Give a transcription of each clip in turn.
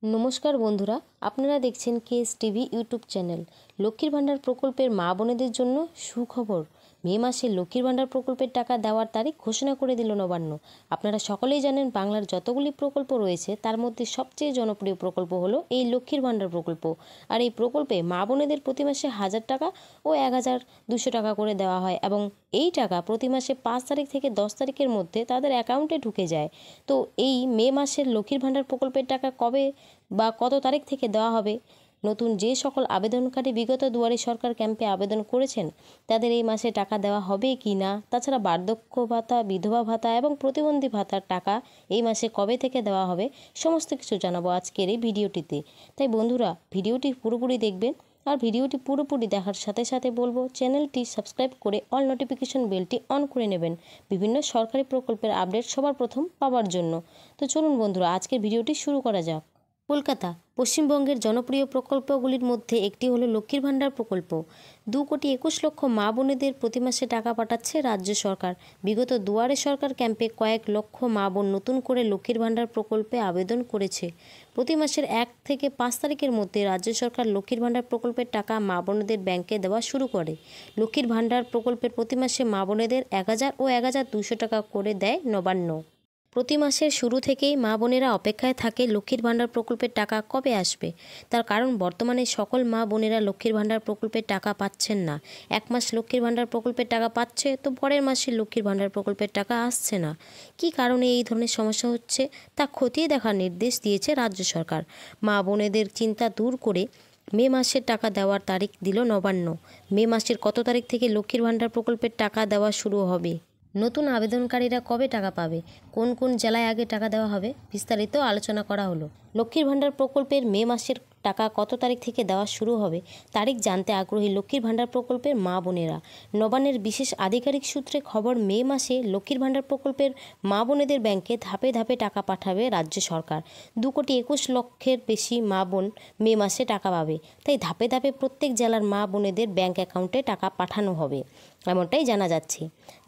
নমস্কার বন্ধুরা, আপনারা দেখছেন কেএস টিভি ইউটিউব চ্যানেল। লক্ষ্মীর ভাণ্ডার প্রকল্পের মা বোনেদের জন্য সুখবর। মে মাসে লক্ষ্মীর ভাণ্ডার প্রকল্পের টাকা দেওয়ার তারিখ ঘোষণা করে দিল নবান্ন। আপনারা সকলেই জানেন, বাংলার যতগুলি প্রকল্প রয়েছে তার মধ্যে সবচেয়ে জনপ্রিয় প্রকল্প হলো এই লক্ষ্মীর ভাণ্ডার প্রকল্প। আর এই প্রকল্পে মা বোনেদের প্রতি মাসে 1000 টাকা ও 1200 টাকা করে দেওয়া হয় এবং এই টাকা প্রতি মাসে 5 তারিখ থেকে 10 তারিখের মধ্যে তাদের অ্যাকাউন্টে ঢুকে যায়। তো এই মে মাসের লক্ষ্মীর ভাণ্ডার প্রকল্পের টাকা কবে বা কত তারিখ থেকে দেওয়া হবে, নতুন যে সকল আবেদনকারী বিগত দুয়ারে সরকার ক্যাম্পে আবেদন করেছেন তাদের এই মাসে টাকা দেওয়া হবে কি না, তাছাড়া বার্ধক্য ভাতা, বিধবা ভাতা এবং প্রতিবন্ধী ভাতার টাকা এই মাসে কবে থেকে দেওয়া হবে, সমস্ত কিছু জানাবো আজকের এই ভিডিওটিতে। তাই বন্ধুরা, ভিডিওটি পুরোপুরি দেখবেন। আর ভিডিওটি পুরোপুরি দেখার সাথে সাথে বলবো, চ্যানেলটি সাবস্ক্রাইব করে অল নোটিফিকেশন বেলটি অন করে নেবেন বিভিন্ন সরকারি প্রকল্পের আপডেট সবার প্রথম পাওয়ার জন্য। তো চলুন বন্ধুরা, আজকের ভিডিওটি শুরু করা যাক। কলকাতা পশ্চিমবঙ্গের জনপ্রিয় প্রকল্পগুলির মধ্যে একটি হলো লক্ষ্মীর ভাণ্ডার প্রকল্প। 2,21,00,000 মা বোনেদের প্রতি মাসে টাকা পাঠাচ্ছে রাজ্য সরকার। বিগত দুয়ারে সরকার ক্যাম্পে কয়েক লক্ষ মা বোন নতুন করে লক্ষ্মীর ভাণ্ডার প্রকল্পে আবেদন করেছে। প্রতি মাসের 1 থেকে 5 তারিখের মধ্যে রাজ্য সরকার লক্ষ্মীর ভাণ্ডার প্রকল্পের টাকা মা বোনেদের ব্যাংকে দেওয়া শুরু করে। লক্ষ্মীর ভাণ্ডার প্রকল্পের প্রতি মাসে মা বোনেদের 1000 ও 1200 টাকা করে দেয় নবান্ন। প্রতি মাসের শুরু থেকেই মা বোনেরা অপেক্ষায় থাকে লক্ষ্মীর ভাণ্ডার প্রকল্পের টাকা কবে আসবে। তার কারণ বর্তমানে সকল মা বোনেরা লক্ষ্মীর ভাণ্ডার প্রকল্পের টাকা পাচ্ছেন না। 1 মাস লক্ষ্মীর ভাণ্ডার প্রকল্পের টাকা পাচ্ছে, তো পরের মাসে লক্ষ্মীর ভাণ্ডার প্রকল্পের টাকা আসছে না। কী কারণে এই ধরনের সমস্যা হচ্ছে তা খতিয়ে দেখার নির্দেশ দিয়েছে রাজ্য সরকার। মা বোনেদের চিন্তা দূর করে মে মাসের টাকা দেওয়ার তারিখ দিল নবান্ন। মে মাসের কত তারিখ থেকে লক্ষ্মীর ভাণ্ডার প্রকল্পের টাকা দেওয়া শুরু হবে, নতুন আবেদনকারীরা কবে টাকা পাবে, কোন কোন জেলায় আগে টাকা দেওয়া হবে, বিস্তারিত আলোচনা করা হলো। লক্ষ্মীর ভাণ্ডার প্রকল্পের মে মাসের টাকা কত তারিখ থেকে দেওয়া শুরু হবে তারিখ জানতে আগ্রহী লক্ষ্মীর ভাণ্ডার প্রকল্পের মা বোনেরা। নবান্নের বিশেষ আধিকারিক সূত্রে খবর, মে মাসে লক্ষ্মীর ভাণ্ডার প্রকল্পের মা বোনেদের ব্যাংকে ধাপে ধাপে টাকা পাঠাবে রাজ্য সরকার। 2,21,00,000-এর বেশি মা বোন মে মাসে টাকা পাবে, তাই ধাপে ধাপে প্রত্যেক জেলার মা বোনেদের ব্যাংক অ্যাকাউন্টে টাকা পাঠানো হবে, এমনটাই জানা যাচ্ছে।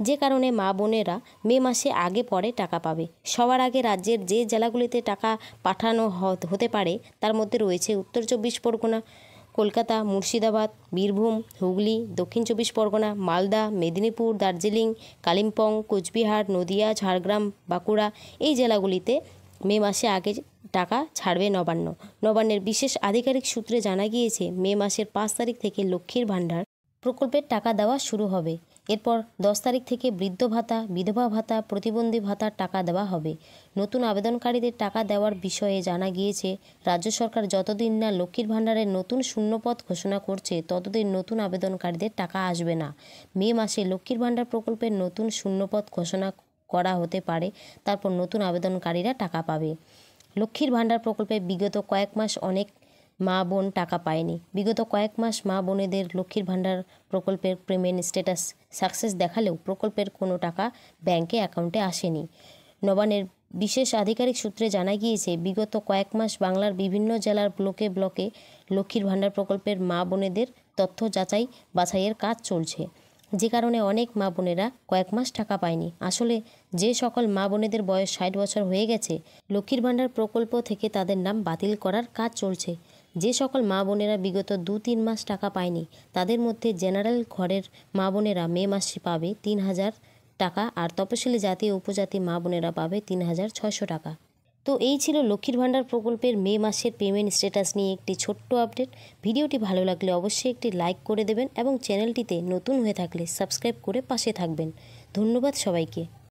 যে কারণে মা বোনেরা মে মাসে আগে পরে টাকা পাবে। সবার আগে রাজ্যের যে জেলাগুলিতে টাকা পাঠানো হতে পারে তার মধ্যে রয়েছে উত্তর 24 পরগনা, কলকাতা, মুর্শিদাবাদ, বীরভূম, হুগলি, দক্ষিণ 24 পরগনা, মালদা, মেদিনীপুর, দার্জিলিং, কালিম্পং, কোচবিহার, নদিয়া, ঝাড়গ্রাম, বাঁকুড়া। এই জেলাগুলিতে মে মাসে আগে টাকা ছাড়বে নবান্ন। নবান্নের বিশেষ আধিকারিক সূত্রে জানা গিয়েছে, মে মাসের 5 তারিখ থেকে লক্ষ্মীর ভাণ্ডার প্রকল্পের টাকা দেওয়া শুরু হবে। এরপর 10 তারিখ থেকে বৃদ্ধ ভাতা, বিধবা ভাতা, প্রতিবন্ধী ভাতার টাকা দেওয়া হবে। নতুন আবেদনকারীদের টাকা দেওয়ার বিষয়ে জানা গিয়েছে, রাজ্য সরকার যতদিন না লক্ষ্মীর ভাণ্ডারের নতুন শূন্যপদ ঘোষণা করছে ততদিন নতুন আবেদনকারীদের টাকা আসবে না। মে মাসে লক্ষ্মীর ভাণ্ডার প্রকল্পের নতুন শূন্যপদ ঘোষণা করা হতে পারে, তারপর নতুন আবেদনকারীরা টাকা পাবে। লক্ষ্মীর ভাণ্ডার প্রকল্পে বিগত কয়েক মাস অনেক মা বোন টাকা পায়নি। বিগত কয়েক মাস মা বোনেদের লক্ষ্মীর ভাণ্ডার প্রকল্পের পেমেন্ট স্ট্যাটাস সাকসেস দেখালেও প্রকল্পের কোনো টাকা ব্যাংকে অ্যাকাউন্টে আসেনি। নবান্নের বিশেষ আধিকারিক সূত্রে জানা গিয়েছে, বিগত কয়েক মাস বাংলার বিভিন্ন জেলার ব্লকে ব্লকে লক্ষ্মীর ভাণ্ডার প্রকল্পের মা বোনেদের তথ্য যাচাই বাছাইয়ের কাজ চলছে, যে কারণে অনেক মা বোনেরা কয়েক মাস টাকা পায়নি। আসলে যে সকল মা বোনেদের বয়স 60 বছর হয়ে গেছে, লক্ষ্মীর ভাণ্ডার প্রকল্প থেকে তাদের নাম বাতিল করার কাজ চলছে। যে সকল মা বোনেরা বিগত 2-3 মাস টাকা পায়নি তাদের মধ্যে জেনারেল ঘরের মা বোনেরা মে মাসে পাবে 3000 টাকা, আর তপশিলি জাতি ও উপজাতি মা বোনেরা পাবে 3600 টাকা। তো এই ছিল লক্ষ্মীর ভাণ্ডার প্রকল্পের মে মাসের পেমেন্ট স্ট্যাটাস নিয়ে একটি ছোট্ট আপডেট। ভিডিওটি ভালো লাগলে অবশ্যই একটি লাইক করে দেবেন এবং চ্যানেলটিতে নতুন হয়ে থাকলে সাবস্ক্রাইব করে পাশে থাকবেন। ধন্যবাদ সবাইকে।